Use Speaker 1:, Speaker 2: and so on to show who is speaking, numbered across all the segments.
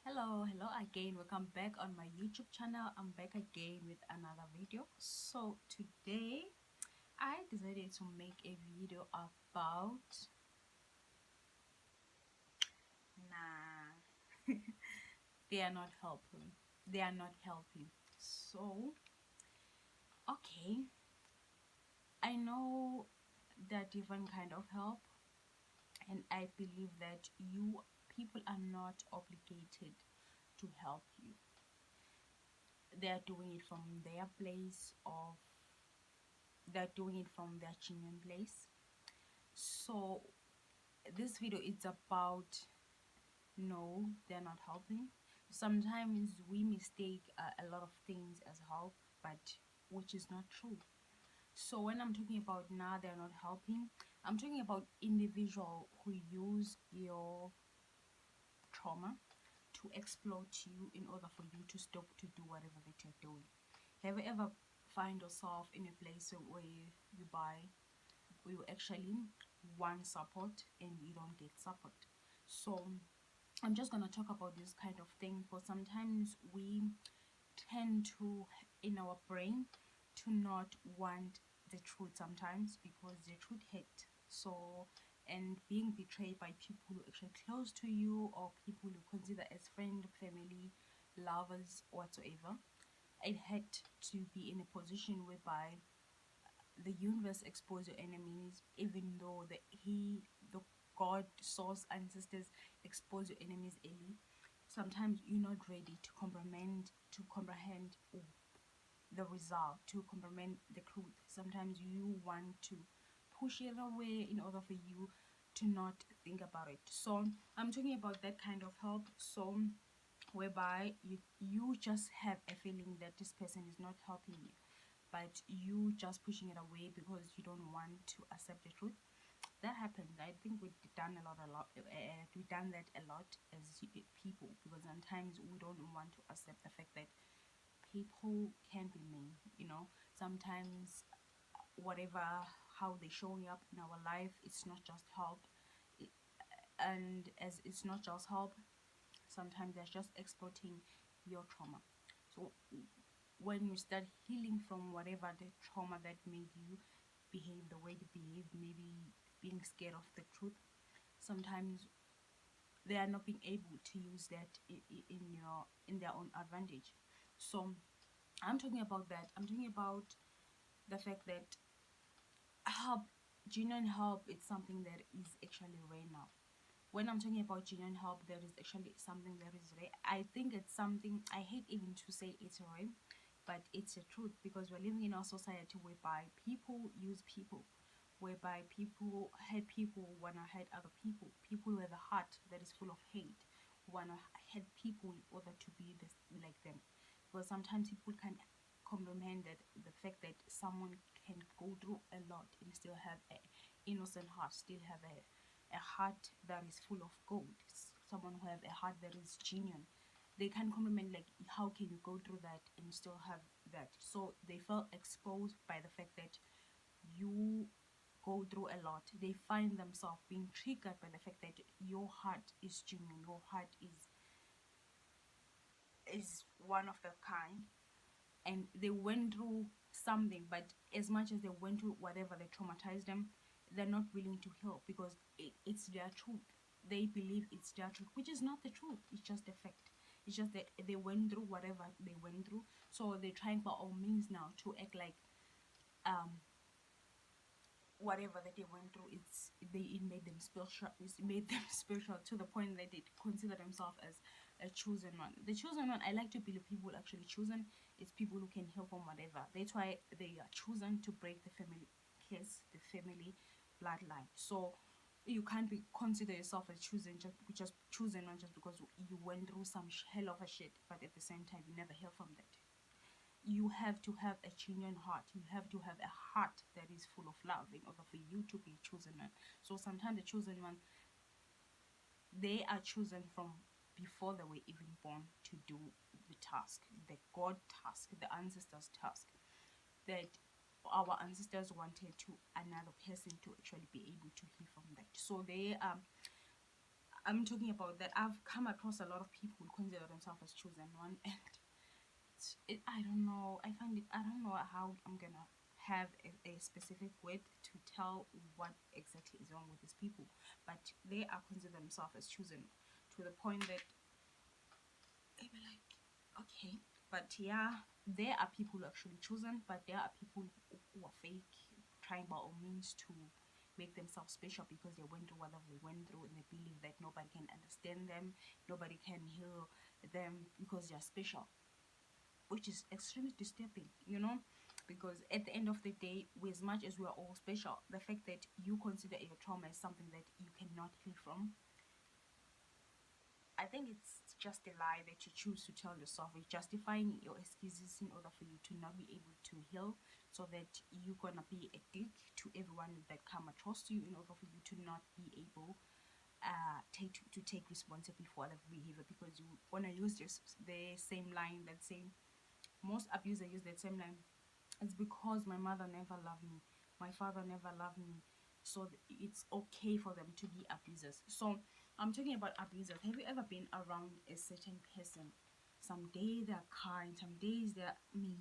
Speaker 1: Hello again. Welcome back on my YouTube channel. I'm back again with another video. So today I decided to make a video about nah they are not helping. They are not helping. So okay, I know there are different kind of help, and I believe that you people are not obligated to help you. They are doing it from their place of they're doing it from their genuine place. So this video is about no, they're not helping. Sometimes we mistake a lot of things as help, but which is not true. So when I'm talking about now they're not helping, I'm talking about individual who use your trauma to exploit you in order for you to stop to do whatever that you're doing. Have you ever find yourself in a place where you actually want support and you don't get support? So I'm just gonna talk about this kind of thing because sometimes we tend to in our brain to not want the truth sometimes because the truth hurt. So and being betrayed by people who are actually close to you or people you consider as friend, family, lovers, whatsoever, it had to be in a position whereby the universe expose your enemies, even though the God, source, ancestors expose your enemies early. Sometimes you're not ready to comprehend the result, to comprehend the truth. Sometimes you want to push it away in order for you to not think about it. So I'm talking about that kind of help. So whereby you just have a feeling that this person is not helping you, but you just pushing it away because you don't want to accept the truth. That happened. I think we've done we've done that a lot as people, because sometimes we don't want to accept the fact that people can be mean. Sometimes whatever how they showing up in our life, it's not just help. It, and as it's not just help, sometimes they're just exploiting your trauma. So when you start healing from whatever the trauma that made you behave the way you behave, maybe being scared of the truth, sometimes they are not being able to use that in their own advantage. So I'm talking about that. I'm talking about the fact that help, genuine help, it's something that is actually rare now. When I'm talking about genuine help, there is actually something that is rare. I think it's something, I hate even to say it's rare, but it's the truth, because we're living in a society whereby people use people, whereby people hate people, wanna hate other people, people with a heart that is full of hate, wanna hate people in order to be this like them. Because sometimes people can comprehend that the fact that someone can go through a lot and still have a innocent heart, still have a heart that is full of gold, someone who have a heart that is genuine. They can compliment like, how can you go through that and still have that? So they felt exposed by the fact that you go through a lot. They find themselves being triggered by the fact that your heart is genuine, your heart is one of the kind, and they went through something, but as much as they went through whatever that traumatized them, they're not willing to heal because it's their truth. They believe it's their truth, which is not the truth. It's just a fact. It's just that they went through whatever they went through, so they're trying by all means now to act like um whatever that they went through, it made them spiritual. It made them spiritual to the point that they consider themselves as a chosen one. The chosen one, I like to believe people actually chosen. It's people who can heal from whatever. That's why they are chosen to break the family curse, the family bloodline. So you can't be consider yourself as chosen, just chosen not just because you went through some hell of a shit, but at the same time you never heal from that. You have to have a genuine heart. You have to have a heart that is full of love in order for you to be chosen one. So sometimes the chosen one, they are chosen from before they were even born to do the task, the God task, the ancestors task that our ancestors wanted to another person to actually be able to heal from that. So they I'm talking about that I've come across a lot of people who consider themselves as chosen one, and I don't know. I find it. I don't know how I'm gonna have a specific word to tell what exactly is wrong with these people, but they are consider themselves as chosen to the point that they be like, okay, but yeah, there are people who are actually chosen, but there are people who are fake, trying by all means to make themselves special because they went through whatever they went through, and they believe that nobody can understand them, nobody can heal them because they are special, which is extremely disturbing, you know, because at the end of the day, we, as much as we are all special, the fact that you consider your trauma as something that you cannot heal from, I think it's just a lie that you choose to tell yourself. It's justifying your excuses in order for you to not be able to heal, so that you're gonna be a dick to everyone that come across you in order for you to not be able to take responsibility for other behavior, because you wanna use just the same line that same most abusers use that same line. It's because my mother never loved me, my father never loved me, so it's okay for them to be abusers. So I'm talking about abusers. Have you ever been around a certain person? Some days they're kind, some days they're mean,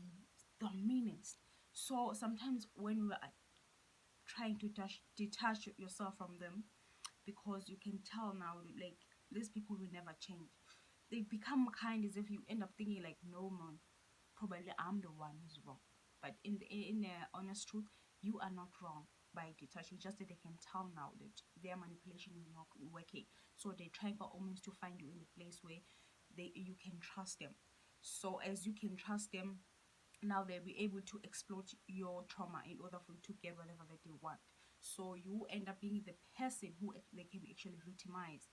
Speaker 1: the meanest. So sometimes when we are trying to detach yourself from them, because you can tell now, like, these people will never change. They become kind as if you end up thinking like, no man, probably I'm the one who's wrong. But in the honest truth, you are not wrong by detaching. Just that they can tell now that their manipulation is not working. So they try by all means to find you in a place where you can trust them. So as you can trust them, now they'll be able to exploit your trauma in order for you to get whatever that they want. So you end up being the person who they can actually victimize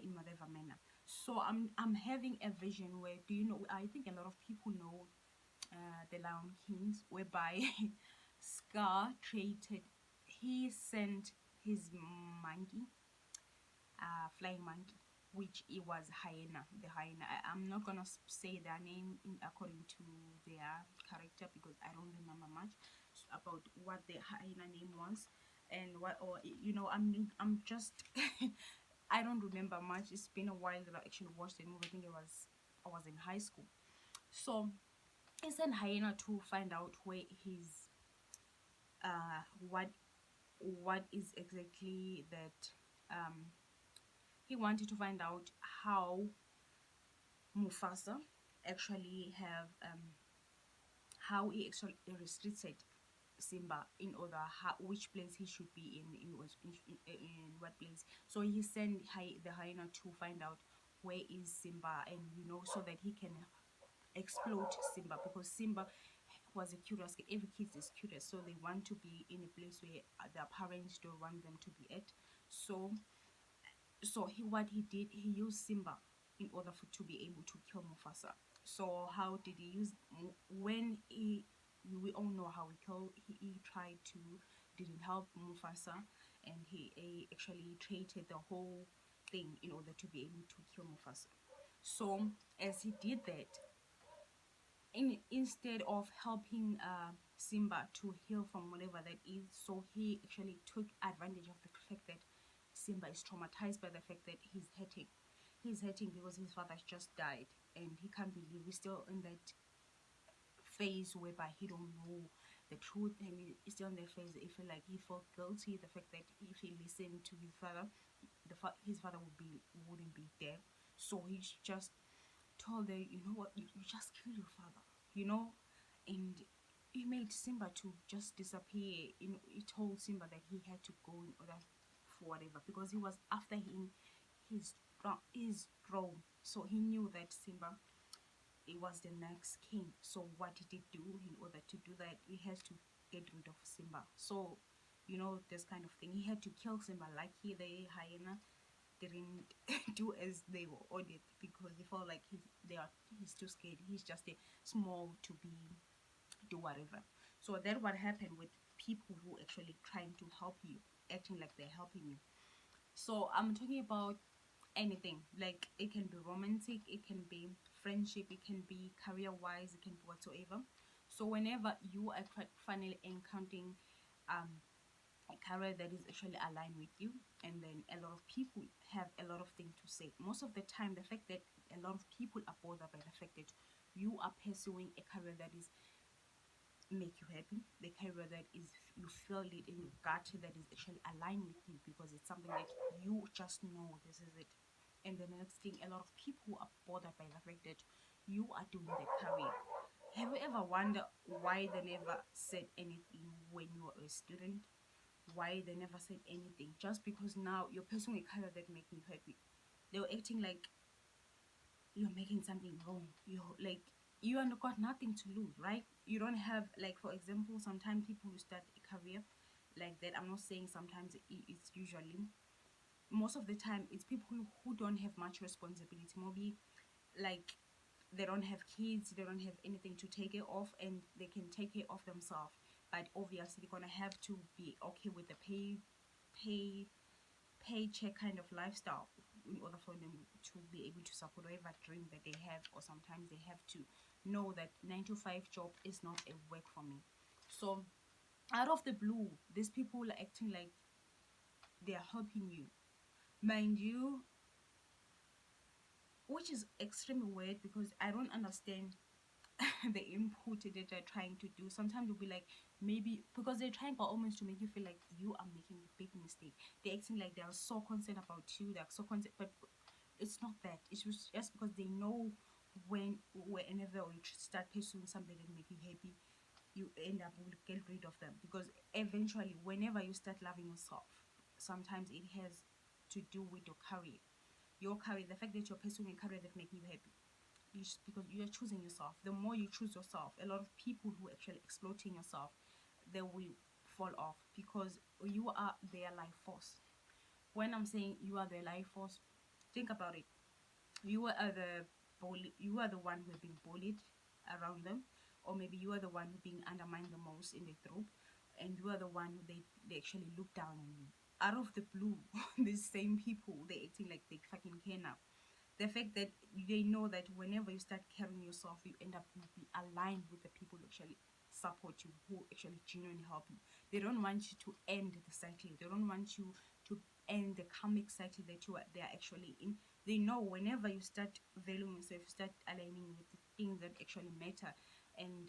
Speaker 1: in whatever manner. So I'm having a vision where, do you know, I think a lot of people know the Lion Kings, whereby Scar created, he sent his monkey, flying monkey, which it was hyena, the hyena. I'm not gonna say their name according to their character, because I don't remember much about what the hyena name was, and what, or you know, I'm just I don't remember much. It's been a while that I actually watched the movie. I think I was in high school. So he sent hyena to find out where his what is exactly that, he wanted to find out how Mufasa actually have how he actually restricted Simba in order how which place he should be in what place. So he sent the hyena to find out where is Simba, and you know, so that he can explode Simba, because Simba was a curious kid. Every kid is curious, so they want to be in a place where their parents don't want them to be at. So he, what he did, he used Simba in order for to be able to kill Mufasa. So how did he use, when he, we all know how he killed, he tried to, didn't help Mufasa, and he actually traded the whole thing in order to be able to kill Mufasa. So as he did that, instead of helping Simba to heal from whatever that is, so he actually took advantage of the fact that Simba is traumatized by the fact that he's hurting. He's hurting because his father just died, and he can't believe he's still in that phase whereby he don't know the truth, and he's still in that phase that he feel like he felt guilty. The fact that if he listened to his father, his father wouldn't be there. So he's just told her, you know what, you just kill your father, you know, and he made Simba to just disappear. You know, he told Simba that he had to go in order for whatever, because he was after him, his throne. So he knew that Simba, it was the next king. So what did he do in order to do that? He has to get rid of Simba. So you know, this kind of thing. He had to kill Simba. Lucky the hyena didn't do as they were ordered, because they felt like he's too scared. He's just a small to be do whatever. So that what happened with people who actually trying to help you, acting like they're helping you. So I'm talking about anything. Like, it can be romantic, it can be friendship, it can be career wise, it can be whatsoever. So whenever you are finally encountering a career that is actually aligned with you, and then a lot of people have a lot of things to say. Most of the time, the fact that a lot of people are bothered by the fact that you are pursuing a career that is make you happy, the career that is you feel it in your gut that is actually aligned with you because it's something that you just know this is it. And the next thing, a lot of people are bothered by the fact that you are doing the career. Have you ever wondered why they never said anything when you were a student? Why they never said anything? Just because now you're pursuing a career that makes you happy. They were acting like you're making something wrong. You're like you and got nothing to lose, right? You don't have, like, for example, sometimes people who start a career like that. I'm not saying sometimes it's usually, most of the time it's people who don't have much responsibility. Maybe like they don't have kids, they don't have anything to take care of, and they can take care of themselves. But obviously they're gonna have to be okay with the pay paycheck kind of lifestyle in order for them to be able to support whatever dream that they have. Or sometimes they have to know that 9 to 5 job is not a work for me. So out of the blue, these people are acting like they are helping you, mind you, which is extremely weird because I don't understand the input that they're trying to do. Sometimes you'll be like, maybe because they're trying by almost to make you feel like you are making a big mistake. They're acting like they are so concerned about you, they're so concerned, but it's not that. It's just because they know whenever you start pursuing something that make you happy, you end up will get rid of them. Because eventually, whenever you start loving yourself, sometimes it has to do with your career. Your career, the fact that you're pursuing a career that make you happy, because you're choosing yourself. The more you choose yourself, a lot of people who actually exploiting yourself, they will fall off because you are their life force. When I'm saying you are their life force, think about it. You are the you are the one who is being bullied around them, or maybe you are the one who being undermined the most in the group, and you are the one who they actually look down on you. Out of the blue, these same people, they acting like they fucking care now. The fact that they know that whenever you start carrying yourself, you end up to be aligned with the people who actually support you, who actually genuinely help you. They don't want you to end the cycle. They don't want you to end the karmic cycle that they are actually in. They know whenever you start valuing yourself, you start aligning with the things that actually matter and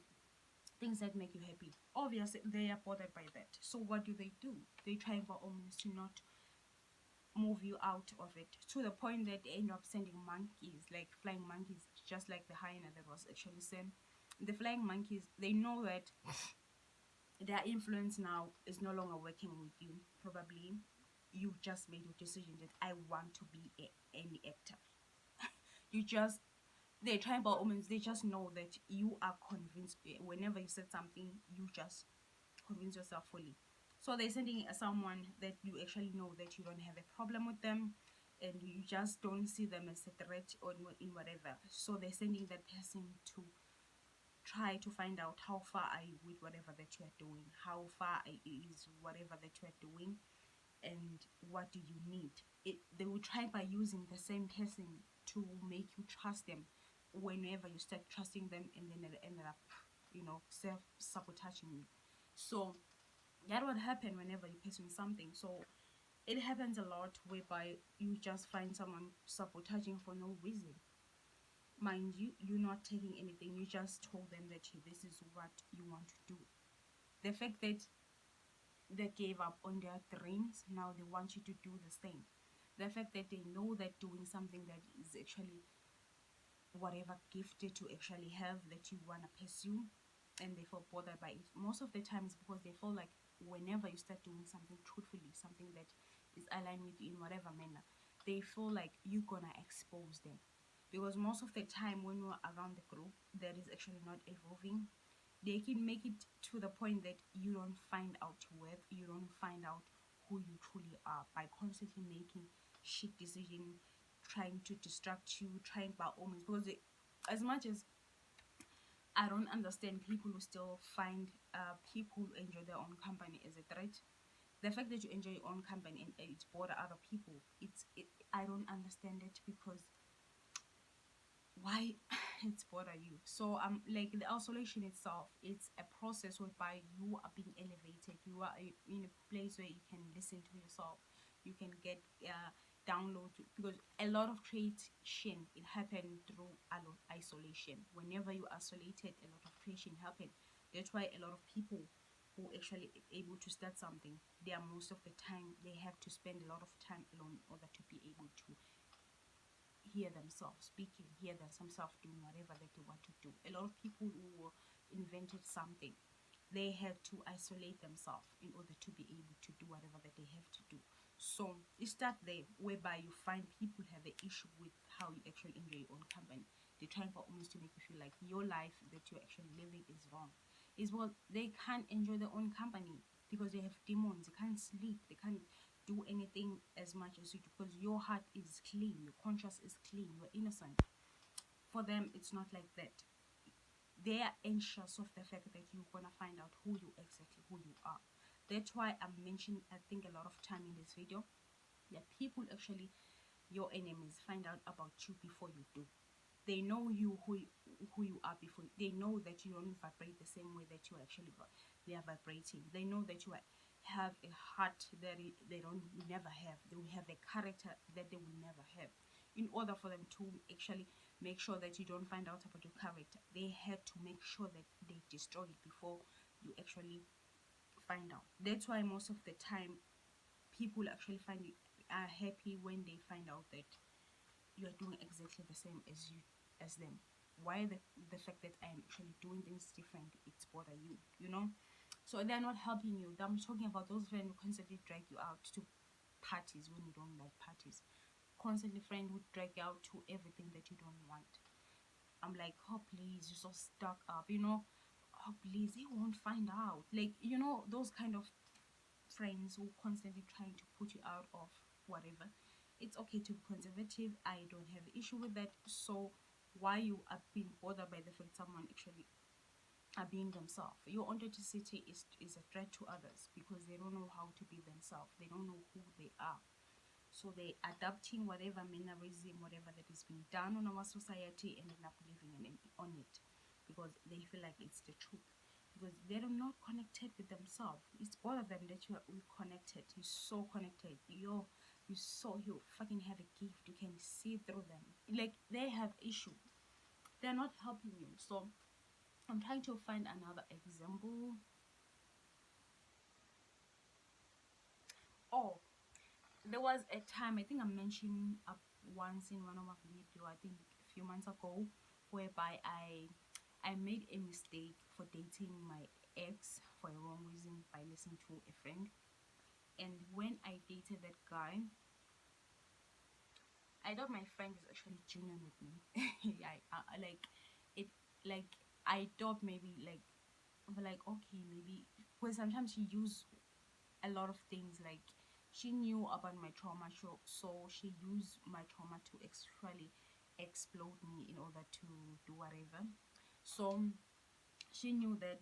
Speaker 1: things that make you happy. Obviously, they are bothered by that. So what do? They try by all means to not move you out of it, to the point that they end up sending monkeys, like flying monkeys, just like the hyena that was actually sent. The flying monkeys, they know that their influence now is no longer working with you. Probably you just made your decision that I want to be any actor. You just, they're trying by omens, they just know that you are convinced. Whenever you said something, you just convince yourself fully. So they're sending someone that you actually know that you don't have a problem with them, and you just don't see them as a threat or in whatever. So they're sending that person to try to find out how far are you with whatever that you are doing, how far is whatever that you are doing, and what do you need. They will try by using the same person to make you trust them. Whenever you start trusting them, and then they end up, self-sabotaging you. So that would happen whenever you're pursuing something. So it happens a lot whereby you just find someone sabotaging for no reason. Mind you, you're not taking anything, you just told them that, hey, this is what you want to do. The fact that they gave up on their dreams, now they want you to do the same. The fact that they know that doing something that is actually whatever gifted to actually have that you want to pursue, and they feel bothered by it. Most of the time it's because they feel like whenever you start doing something truthfully, something that is aligned with you in whatever manner, they feel like you're gonna expose them. Because most of the time when you're around the group that is actually not evolving, they can make it to the point that you don't find out your worth, you don't find out who you truly are by constantly making shit decision, trying to distract you, trying by all means. Because as much as I don't understand people who still find people who enjoy their own company as a threat. The fact that you enjoy your own company and it's bother other people, I don't understand it. Because why it's bother you. So like the isolation itself, it's a process whereby you are being elevated. You are in a place where you can listen to yourself. You can get download, because a lot of creation it happened through isolation. Whenever you isolated, a lot of creation happened. That's why a lot of people who actually able to start something, they are most of the time they have to spend a lot of time alone in order to be able to hear themselves speaking, hear themselves doing whatever that they want to do. A lot of people who invented something, they had to isolate themselves in order to be able to do whatever that they have to do. So it starts there, whereby you find people have an issue with how you actually enjoy your own company. They're trying for almost to make you feel like your life that you're actually living is wrong. Is what they can't enjoy their own company because they have demons. They can't sleep. They can't do anything as much as you do because your heart is clean, your conscience is clean, you're innocent. For them, it's not like that. They are anxious of the fact that you're gonna find out who you are. That's why I'm mentioning, I think, a lot of time in this video that people actually, your enemies, find out about you before you do. They know who you are before. They know that you don't vibrate the same way that you actually they are vibrating. They know that you have a heart that they don't never have. They will have a character that they will never have. In order for them to actually make sure that you don't find out about your character, they had to make sure that they destroy it before you actually find out. That's why most of the time people actually are happy when they find out that you are doing exactly the same as them. Why the fact that I'm actually doing things different, it's bother you, you know? So they're not helping you. I'm talking about those friends who constantly drag you out to parties when you don't like parties. Constantly friend who drag you out to everything that you don't want. I'm like, oh please, you're so stuck up, you know? Oh please, they won't find out. Like, you know, those kind of friends who constantly trying to put you out of whatever. It's okay to be conservative. I don't have an issue with that. So why you are being bothered by the fact someone actually are being themselves? Your authenticity is a threat to others because they don't know how to be themselves. They don't know who they are. So they adapting whatever mannerism, whatever that is being done on our society, and end up living on it because they feel like it's the truth. Because they're not connected with themselves. It's all of them that we connected. You're so connected. You fucking have a gift. You can see through them. Like they have issue. They're not helping you. So I'm trying to find another example. Oh, there was a time, I think I mentioned once in one of my video, I think a few months ago, whereby I made a mistake for dating my ex for a wrong reason by listening to a friend. And when I dated that guy, I thought my friend is actually genuine with me. Yeah, like it, like I thought maybe like okay, maybe because sometimes she use a lot of things, like she knew about my trauma, so she used my trauma to actually explode me in order to do whatever. So she knew that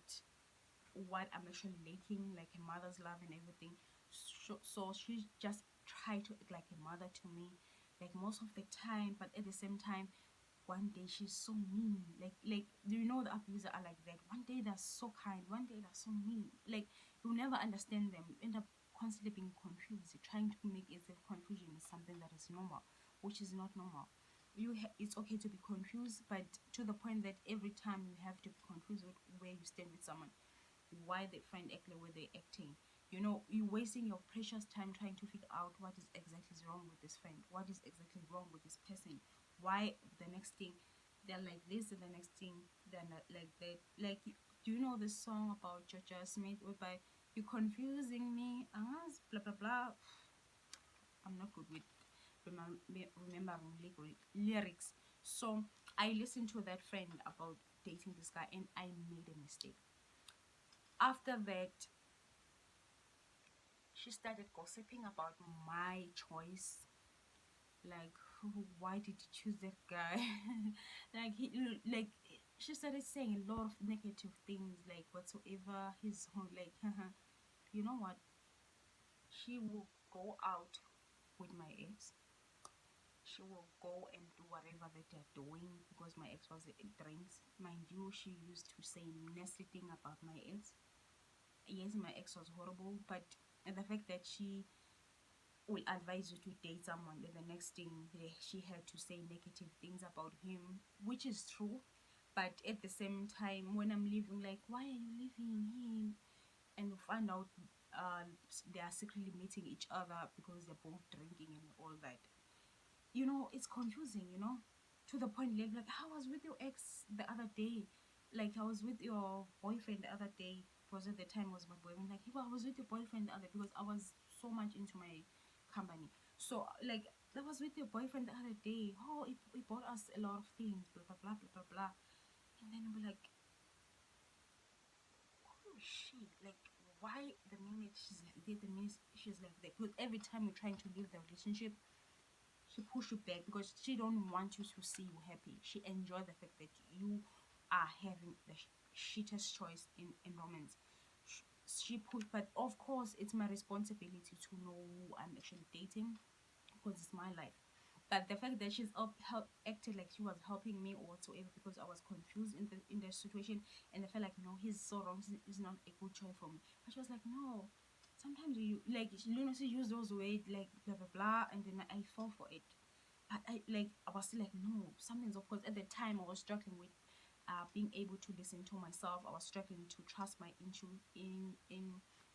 Speaker 1: what I'm actually lacking, like a mother's love and everything. So she just tried to act like a mother to me, like most of the time. But at the same time, one day she's so mean. Like do you know the abuser are like that? One day they're so kind, one day they're so mean. Like you'll never understand them. You end up constantly being confused. You're trying to make it as if confusion is something that is normal, which is not normal. It's okay to be confused, but to the point that every time you have to be confused with where you stand with someone, why they find act the way they're acting. You know, you're wasting your precious time trying to figure out what is exactly wrong with this friend, what is exactly wrong with this person, why the next thing they're like this and the next thing they're not like that. Like, do you know this song about Georgia Smith whereby you're confusing me, blah blah blah. I'm not good with remembering lyrics. So I listened to that friend about dating this guy and I made a mistake. After that, she started gossiping about my choice. Like, why did you choose that guy? like like she started saying a lot of negative things, like whatsoever his whole like. You know what? She will go out with my ex. she will go and do whatever that they're doing because my ex was drinks. Mind you, she used to say nasty thing about my ex. Yes, my ex was horrible, but the fact that she will advise you to date someone, then the next thing she had to say negative things about him, which is true. But at the same time, when I'm leaving, like, why are you leaving him? And you find out they are secretly meeting each other because they're both drinking and all that. It's confusing, to the point like I was with your ex the other day, like I was with your boyfriend the other day, because at the time was my boyfriend, like, I was with your boyfriend the other, because I was so much into my company. So like, I was with your boyfriend the other day. Oh, he bought us a lot of things, blah blah blah blah blah blah. And then we're like, who is she? Like, why the minute she's like that, the minute she's like that? Because every time we're trying to leave the relationship, she push you back because she don't want you to see you happy. She enjoy the fact that you are having the shittest choice in romance. She push, but of course it's my responsibility to know who I'm actually dating, because it's my life. But the fact that she's acted like she was helping me or whatsoever, because I was confused in the situation, and I felt like, no, he's so wrong. He's not a good choice for me. But she was like, no. Sometimes you like, she used those words like blah blah blah, and then I fall for it. But I was still like, no, something's, of course. At the time, I was struggling with being able to listen to myself. I was struggling to trust my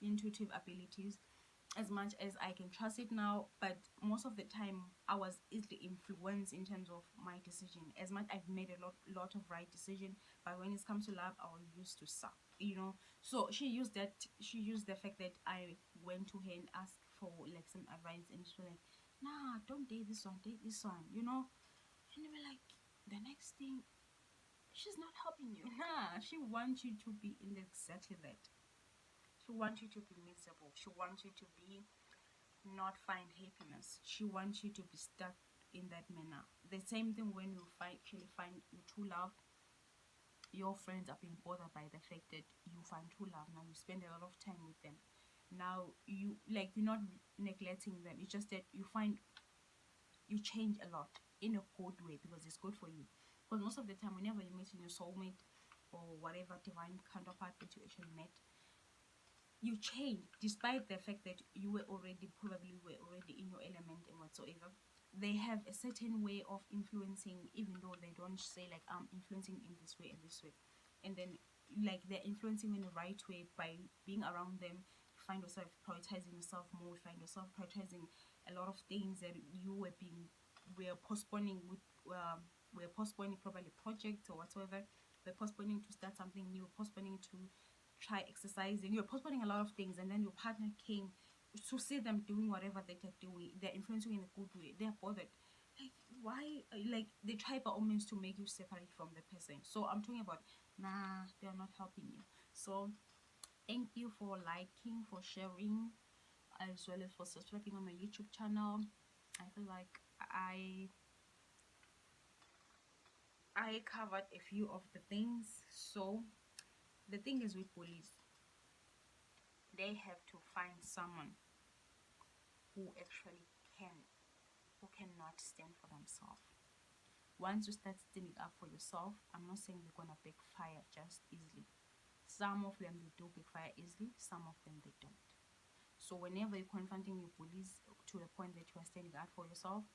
Speaker 1: intuitive abilities as much as I can trust it now. But most of the time, I was easily influenced in terms of my decision. As much I've made a lot of right decision, but when it comes to love, I was used to suck. So she used that. She used the fact that I went to her and asked for like some advice, and she was like, "Nah, don't date this one. Date this one." And they were like, the next thing, she's not helping you. Nah, she wants you to be in exactly that. She wants you to be miserable. She wants you to be not find happiness. She wants you to be stuck in that manner. The same thing when you actually find your true love. Your friends are being bothered by the fact that you find true love. Now you spend a lot of time with them. Now you're not neglecting them. It's just that you change a lot in a good way, because it's good for you. Because most of the time, whenever you meet your soulmate or whatever divine counterpart that you actually met, you change, despite the fact that you were already in your element and whatsoever. They have a certain way of influencing, even though they don't say like, I'm influencing in this way and this way. And then, like, they're influencing in the right way. By being around them, you find yourself prioritizing yourself more. You find yourself prioritizing a lot of things that you were postponing with we're postponing, probably projects or whatsoever. We're postponing to start something new, postponing to try exercising. You're postponing a lot of things, and then your partner came to see them doing whatever that they're doing. They're influencing in a good way. They're bothered. Like, why? Like, they try by all means to make you separate from the person. So I'm talking about, nah, they're not helping you. So thank you for liking, for sharing, as well as for subscribing on my YouTube channel. I feel like I covered a few of the things. So the thing is with bullies, they have to find someone who actually who cannot stand for themselves. Once you start standing up for yourself, I'm not saying they're gonna backfire just easily. Some of them they do backfire easily, some of them they don't. So whenever you're confronting your bullies to the point that you are standing up for yourself,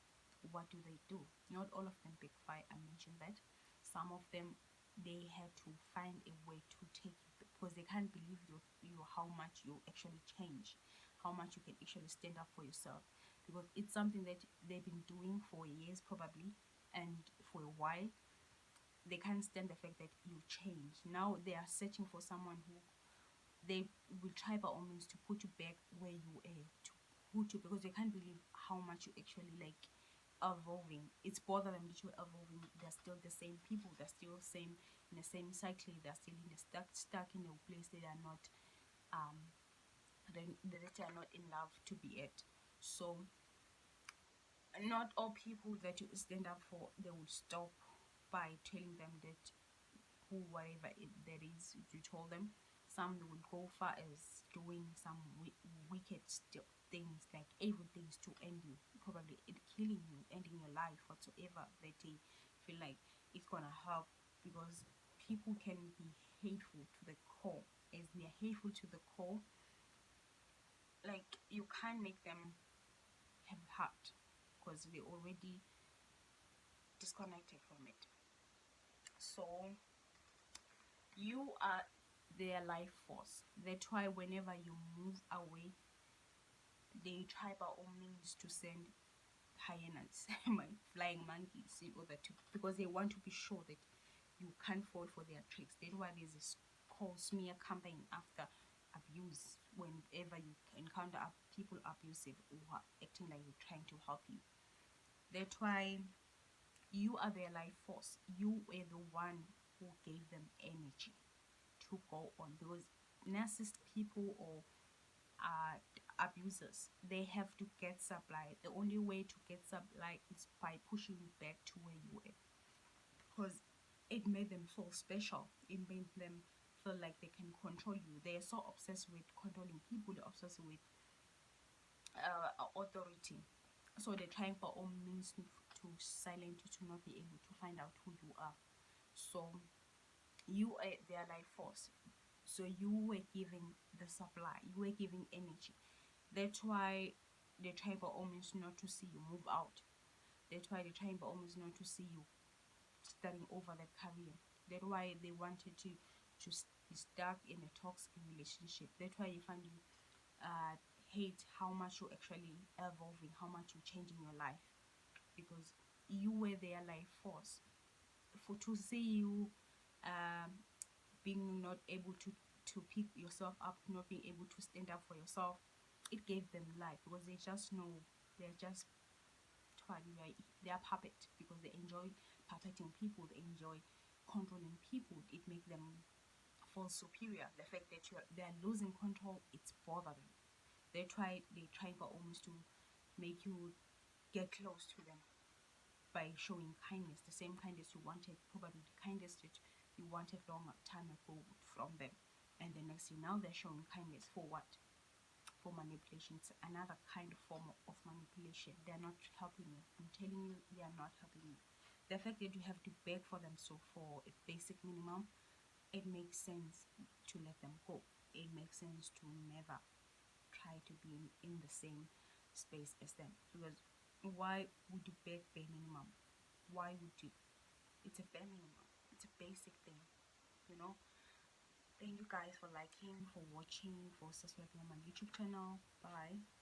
Speaker 1: what do? Not all of them backfire. I mentioned that. Some of them, they had to find a way to take you, because they can't believe you how much you actually change, how much you can actually stand up for yourself, because it's something that they've been doing for years probably, and for a while. They can't stand the fact that you change. Now they are searching for someone who they will try by all means to put you back where you were, to put you, because they can't believe how much you actually like evolving. It's bothering them that you're evolving. They're still the same people. They're still same in the same cycle. They're still in the stuck in a place they are not that they are not in love to be at. So not all people that you stand up for, they will stop by telling them that who whatever that is you told them. Some will go far as doing some wicked things, like everything is to end you. probably it killing you, ending your life whatsoever that they feel like it's gonna help, because people can be hateful to the core. As they're hateful to the core, like you can't make them have heart because they already disconnected from it. So you are their life force. That's why whenever you move away, they try by all means to send hyenas, flying monkeys, in order to, because they want to be sure that you can't fall for their tricks. That's why there's this called smear campaign after abuse. Whenever you encounter people abusive who are acting like they're trying to help you, that's why you are their life force. You were the one who gave them energy to go on, because narcissist people or abusers, they have to get supply. The only way to get supply is by pushing you back to where you were, because it made them feel special. It made them feel like they can control you. They are so obsessed with controlling people. They're obsessed with authority. So they're trying by all means to silence you, to not be able to find out who you are. So you are their life force. So you were giving the supply. You were giving energy. That's why they're trying by all means not to see you move out. That's why they're trying by all means not to see you starting over that career. That's why they wanted to be stuck in a toxic relationship. That's why you find you hate how much you're actually evolving, how much you're changing your life, because you were their life force. For to see you being not able to pick yourself up, not being able to stand up for yourself, it gave them life, because they just know they're just they're puppet, because they enjoy puppeting people, they enjoy controlling people. It makes them feel superior. The fact that they're losing control, it's bothering. They try for almost to make you get close to them by showing kindness, the same kindness you wanted, probably the kindness that you wanted long time ago from them. And the next thing, now they're showing kindness for what? For manipulation. It's another kind of form of manipulation. They're not helping you. I'm telling you, they are not helping you. The fact that you have to beg for them, so for a basic minimum, it makes sense to let them go. It makes sense to never try to be in the same space as them, because why would you beg bare minimum? Why would you? It's a bare minimum. It's a basic thing, you know. Thank you guys for liking, for watching, for subscribing on my YouTube channel. Bye.